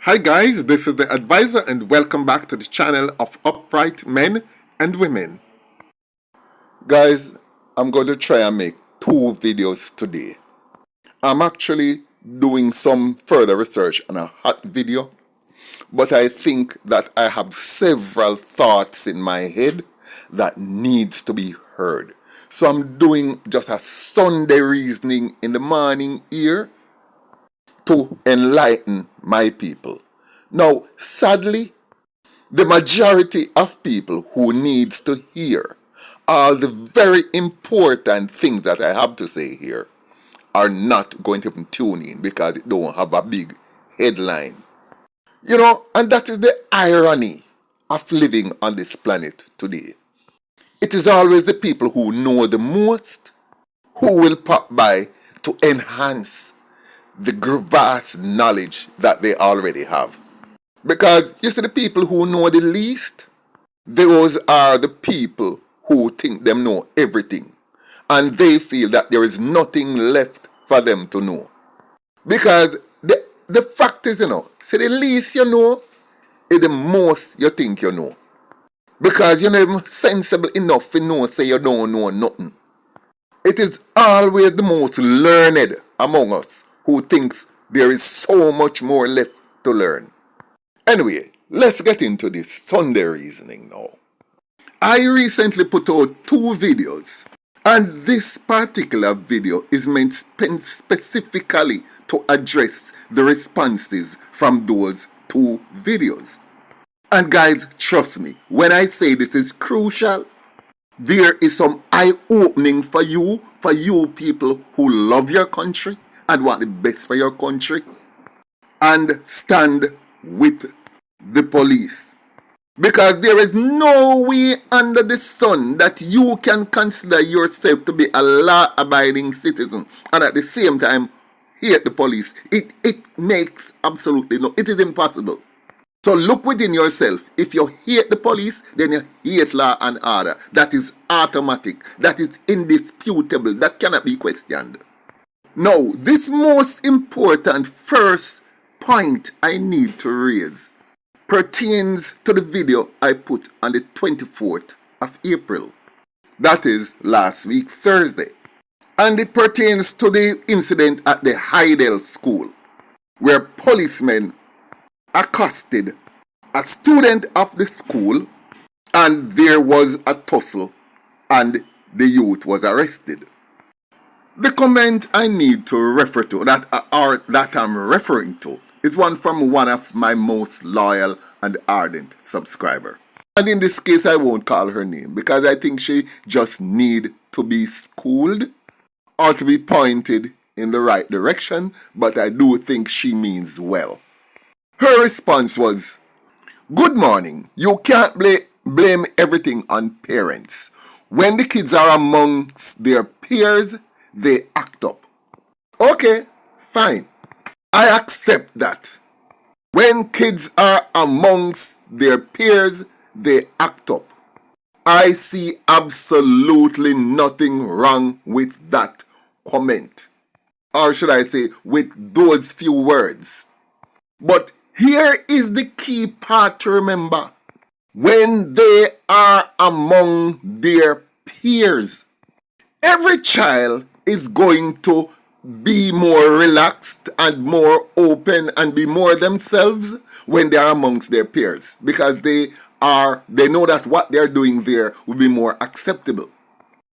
Hi guys, this is the advisor and welcome back to the channel of upright men and women. Guys, I'm going to try and make 2 videos today. I'm actually doing some further research on a hot video, but I think that I have several thoughts in my head that needs to be heard. So I'm doing just a Sunday reasoning in the morning here to enlighten my people. Now, sadly, the majority of people who needs to hear all the very important things that I have to say here are not going to tune in because it don't have a big headline. And that is the irony of living on this planet today. It is always the people who know the most who will pop by to enhance the vast knowledge that they already have. Because you see, the people who know the least, those are the people who think them know everything. And they feel that there is nothing left for them to know. Because the fact is, see, the least you know is the most you think you know. Because you're not even sensible enough to know, say you don't know nothing. It is always the most learned among us who thinks there is so much more left to learn. Anyway, let's get into this Sunday reasoning now. I recently put out 2 videos, and this particular video is meant specifically to address the responses from those 2 videos. And guys, trust me, when I say this is crucial, there is some eye-opening for you people who love your country and want the best for your country and stand with the police. Because there is no way under the sun that you can consider yourself to be a law-abiding citizen and at the same time hate the police. It makes absolutely no, it is impossible. So look within yourself. If you hate the police, then you hate law and order. That is automatic. That is indisputable. That cannot be questioned. Now, this most important first point I need to raise pertains to the video I put on the 24th of April. That is last week, Thursday. And it pertains to the incident at the Heidel School, where policemen accosted a student of the school and there was a tussle and the youth was arrested. The comment I need to refer to, that I'm referring to, is one from one of my most loyal and ardent subscribers. And in this case, I won't call her name because I think she just need to be schooled or to be pointed in the right direction, but I do think she means well. Her response was, "Good morning. You can't blame everything on parents. When the kids are amongst their peers, they act up." Okay, fine. I accept that. When kids are amongst their peers, they act up. I see absolutely nothing wrong with that comment. Or should I say, with those few words. But here is the key part to remember. When they are among their peers, every child is going to be more relaxed and more open and be more themselves when they are amongst their peers because they know that what they're doing there will be more acceptable.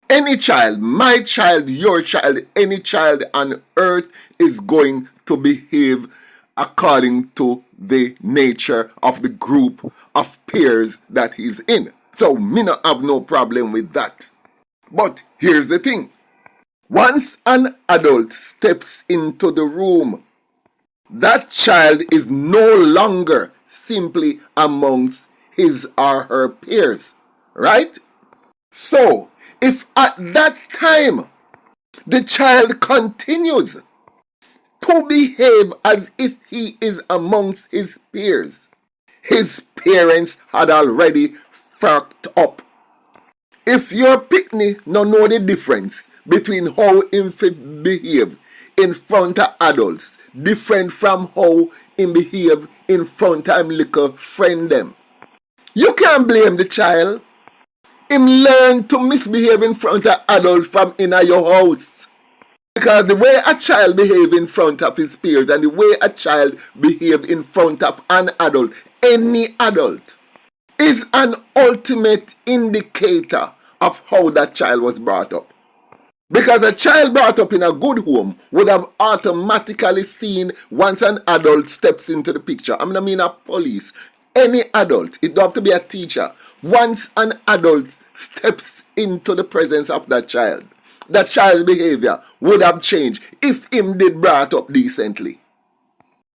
Any child, my child, your child, any child on earth is going to behave according to the nature of the group of peers that he's in. So me not have no problem with that. But here's the thing. Once an adult steps into the room, that child is no longer simply amongst his or her peers, right? So, if at that time the child continues to behave as if he is amongst his peers, his parents had already fucked up. If your picnic no know the difference between how him behave in front of adults, different from how him behave in front of him little friend them. You can't blame the child. Him learn to misbehave in front of adults from inner your house. Because the way a child behave in front of his peers and the way a child behave in front of an adult, any adult, is an ultimate indicator of how that child was brought up. Because a child brought up in a good home would have automatically seen once an adult steps into the picture. I mean a police. Any adult, it don't have to be a teacher. Once an adult steps into the presence of that child's behavior would have changed if him did brought up decently.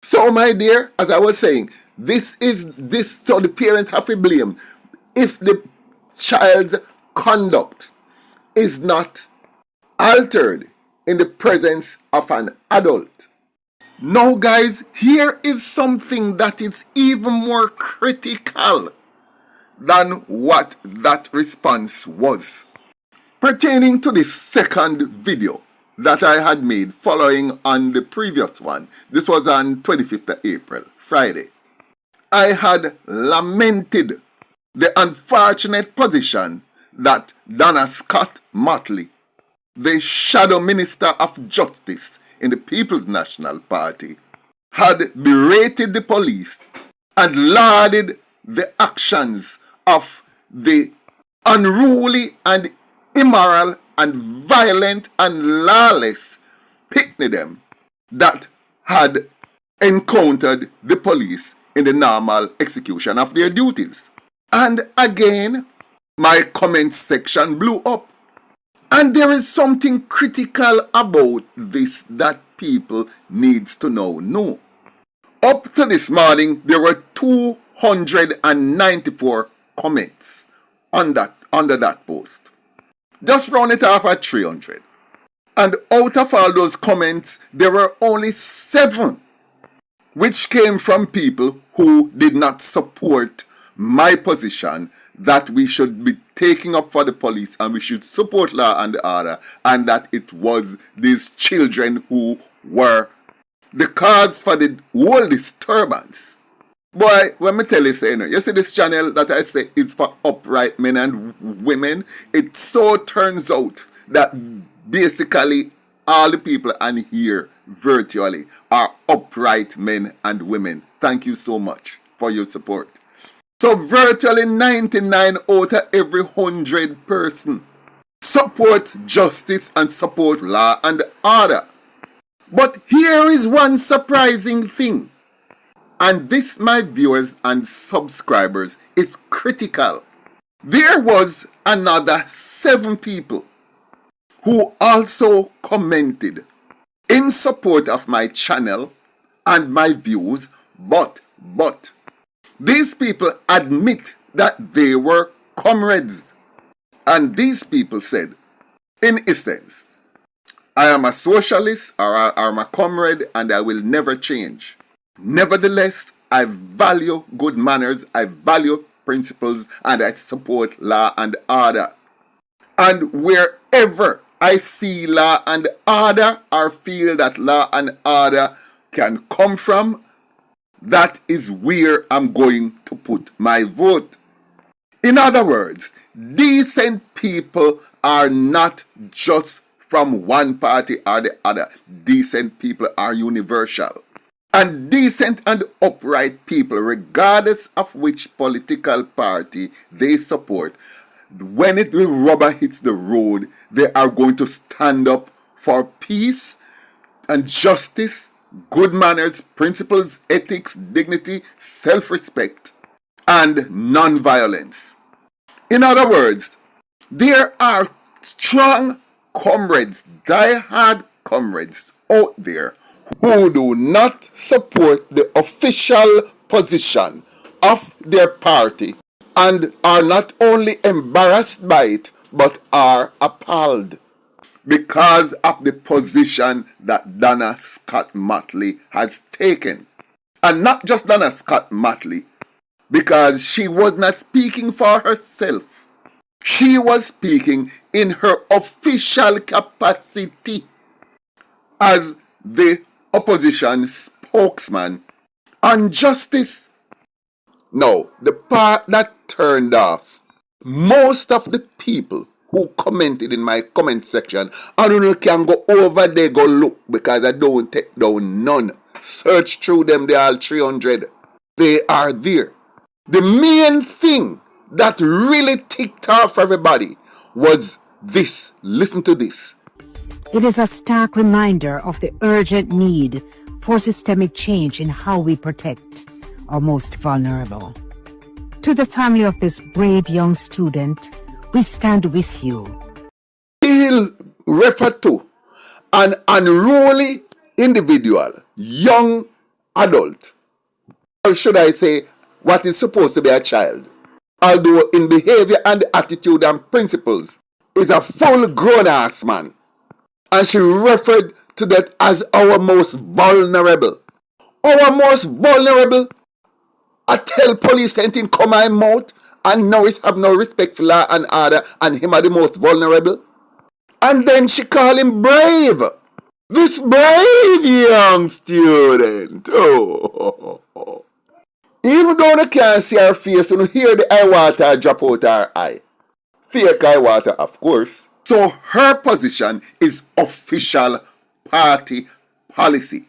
So my dear, as I was saying, so the parents have to blame if the child's conduct is not altered in the presence of an adult. Now guys, here is something that is even more critical than what that response was. Pertaining to the second video that I had made following on the previous one, this was on 25th of April, Friday, I had lamented the unfortunate position that Donna Scott-Mottley, the Shadow Minister of Justice in the People's National Party, had berated the police and lauded the actions of the unruly and immoral and violent and lawless picnic them that had encountered the police in the normal execution of their duties. And again, my comment section blew up. And there is something critical about this that people needs to know. Up to this morning, there were 294 comments under that post. Just round it off at 300. And out of all those comments, there were only 7 which came from people who did not support my position that we should be taking up for the police and we should support law and order, and that it was these children who were the cause for the whole disturbance. Boy, when me tell you, say, you see this channel that I say is for upright men and women, it so turns out that basically all the people on here virtually are upright men and women. Thank you so much for your support. So virtually 99 out of every 100 person support justice and support law and order. But here is one surprising thing. And this, my viewers and subscribers, is critical. There was another 7 people who also commented in support of my channel and my views, but these people admit that they were comrades. And these people said, in essence, I am a socialist or I'm a comrade and I will never change. Nevertheless, I value good manners, I value principles, and I support law and order. And wherever I see law and order or feel that law and order can come from, that is where I'm going to put my vote. In other words, decent people are not just from one party or the other. Decent people are universal. And decent and upright people, regardless of which political party they support, when the rubber hits the road, they are going to stand up for peace and justice, good manners, principles, ethics, dignity, self-respect, and non-violence. In other words, there are strong comrades, die-hard comrades out there who do not support the official position of their party and are not only embarrassed by it, but are appalled because of the position that Donna Scott-Mottley has taken. And not just Donna Scott-Mottley, because she was not speaking for herself. She was speaking in her official capacity as the opposition spokesman on justice. Now, the part that turned off most of the people who commented in my comment section, and you can go over there, go look, because I don't take down none. Search through them, they are all 300. They are there. The main thing that really ticked off everybody was this. Listen to this. It is a stark reminder of the urgent need for systemic change in how we protect our most vulnerable. To the family of this brave young student, we stand with you. He'll refer to an unruly individual, young adult, or should I say, what is supposed to be a child, although in behavior and attitude and principles is a full-grown ass man. And she referred to that as our most vulnerable. Our most vulnerable. I tell police anything come my mouth, and now it's have no respect for law and order, and him are the most vulnerable. And then she call him brave. This brave young student. Oh. Even though you can't see her face, you hear the eye water drop out her eye. Fake eye water, of course. So her position is official party policy.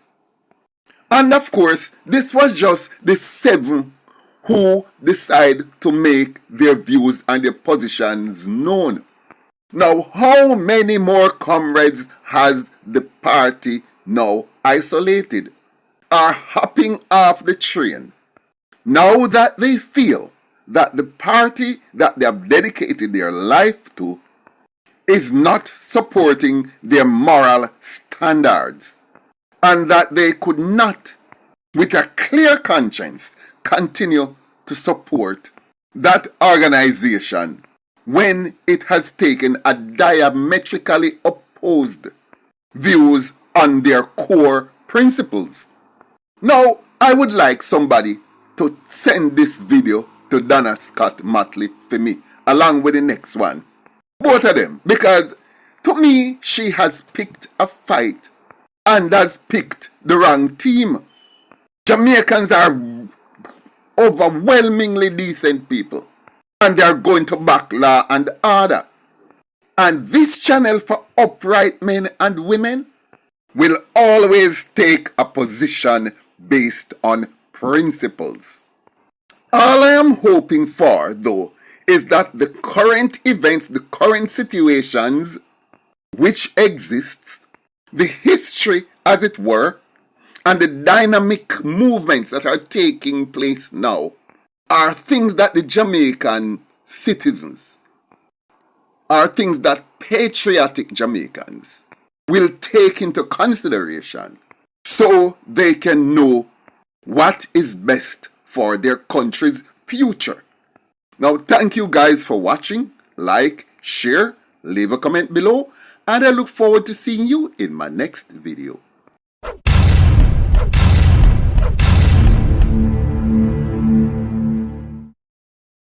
And of course, this was just the 7 who decide to make their views and their positions known. Now, how many more comrades has the party now isolated, are hopping off the train now that they feel that the party that they have dedicated their life to is not supporting their moral standards, and that they could not, with a clear conscience, continue to support that organization when it has taken a diametrically opposed views on their core principles. Now, I would like somebody to send this video to Donna Scott-Mottley for me, along with the next one. Both of them, because to me, she has picked a fight and has picked the wrong team. Jamaicans are overwhelmingly decent people, and they are going to back law and order. And this channel for upright men and women will always take a position based on principles. All I am hoping for, though, is that the current events, the current situations which exists, the history as it were, and the dynamic movements that are taking place now are things that the Jamaican citizens, are things that patriotic Jamaicans will take into consideration so they can know what is best for their country's future. Now, thank you guys for watching. Like, share, leave a comment below, and I look forward to seeing you in my next video.